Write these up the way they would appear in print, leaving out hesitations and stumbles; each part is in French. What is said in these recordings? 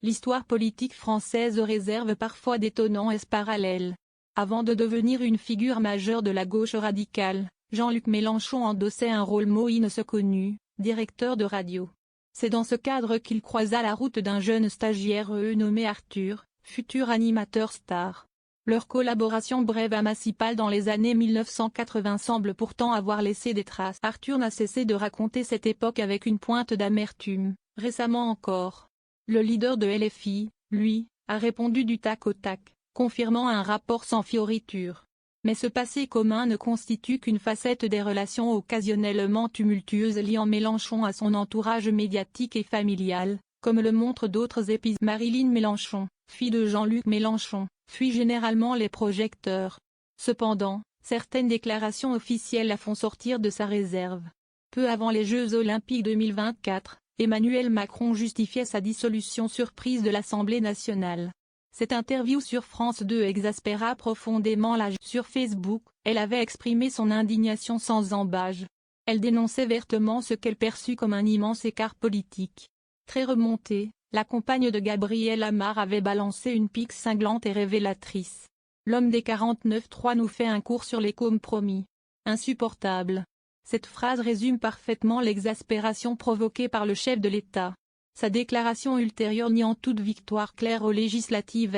l'histoire politique française réserve parfois d'étonnants parallèles. Avant de devenir une figure majeure de la gauche radicale, Jean-Luc Mélenchon endossait un rôle Moïse connu, directeur de radio. C'est dans ce cadre qu'il croisa la route d'un jeune stagiaire nommé Arthur, futur animateur star. Leur collaboration brève à Massipal dans les années 1980 semble pourtant avoir laissé des traces. Arthur n'a cessé de raconter cette époque avec une pointe d'amertume. Récemment encore, le leader de LFI, lui, a répondu du tac au tac, confirmant un rapport sans fioriture. Mais ce passé commun ne constitue qu'une facette des relations occasionnellement tumultueuses liant Mélenchon à son entourage médiatique et familial, comme le montrent d'autres épisodes. Marilyn Mélenchon, fille de Jean-Luc Mélenchon, fuit généralement les projecteurs. Cependant, certaines déclarations officielles la font sortir de sa réserve. Peu avant les Jeux Olympiques 2024, Emmanuel Macron justifiait sa dissolution surprise de l'Assemblée nationale. Cette interview sur France 2 exaspéra profondément la. Sur Facebook, elle avait exprimé son indignation sans ambages. Elle dénonçait vertement ce qu'elle perçut comme un immense écart politique. Très remontée, la compagne de Gabriel Amar avait balancé une pique cinglante et révélatrice. L'homme des 49.3 nous fait un cours sur les compromis. Insupportable. Cette phrase résume parfaitement l'exaspération provoquée par le chef de l'État. Sa déclaration ultérieure niant toute victoire claire aux législatives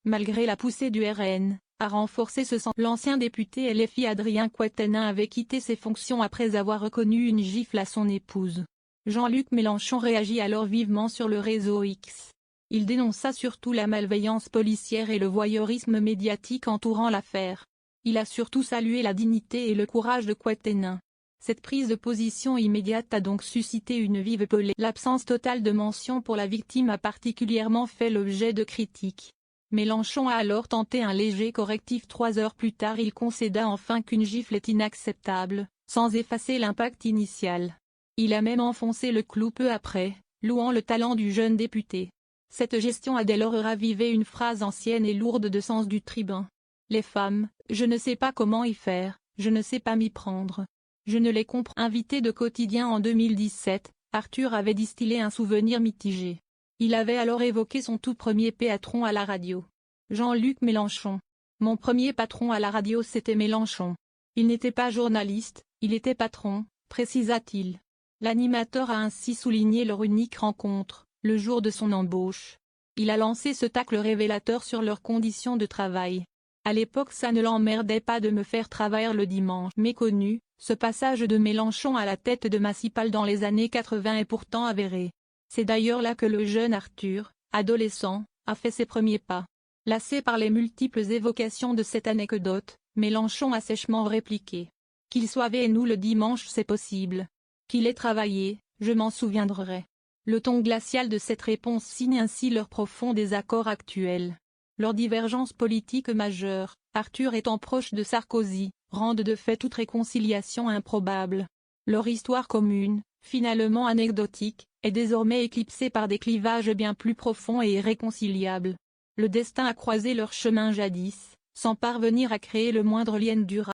malgré la poussée du RN, a renforcé ce sentiment. L'ancien député LFI Adrien Quatennens avait quitté ses fonctions après avoir reconnu une gifle à son épouse. Jean-Luc Mélenchon réagit alors vivement sur le réseau X. Il dénonça surtout la malveillance policière et le voyeurisme médiatique entourant l'affaire. Il a surtout salué la dignité et le courage de Quatennens. Cette prise de position immédiate a donc suscité une vive polémique. L'absence totale de mention pour la victime a particulièrement fait l'objet de critiques. Mélenchon a alors tenté un léger correctif. 3 heures plus tard il concéda enfin qu'une gifle est inacceptable, sans effacer l'impact initial. Il a même enfoncé le clou peu après, louant le talent du jeune député. Cette gestion a dès lors ravivé une phrase ancienne et lourde de sens du tribun. Les femmes, je ne sais pas comment y faire, je ne sais pas m'y prendre. Je ne les comprends. Invité de Quotidien en 2017, Arthur avait distillé un souvenir mitigé. Il avait alors évoqué son tout premier patron à la radio. Jean-Luc Mélenchon. Mon premier patron à la radio c'était Mélenchon. Il n'était pas journaliste, il était patron, précisa-t-il. L'animateur a ainsi souligné leur unique rencontre, le jour de son embauche. Il a lancé ce tacle révélateur sur leurs conditions de travail. À l'époque ça ne l'emmerdait pas de me faire travailler le dimanche. Méconnu, ce passage de Mélenchon à la tête de Massipal dans les années 80 est pourtant avéré. C'est d'ailleurs là que le jeune Arthur, adolescent, a fait ses premiers pas. Lassé par les multiples évocations de cette anecdote, Mélenchon a sèchement répliqué. Qu'il soit avec nous le dimanche c'est possible. Qu'il ait travaillé, je m'en souviendrai. Le ton glacial de cette réponse signe ainsi leur profond désaccord actuel. Leur divergence politique majeure, Arthur étant proche de Sarkozy, rendent de fait toute réconciliation improbable. Leur histoire commune, finalement anecdotique, est désormais éclipsée par des clivages bien plus profonds et irréconciliables. Le destin a croisé leurs chemins jadis, sans parvenir à créer le moindre lien durable.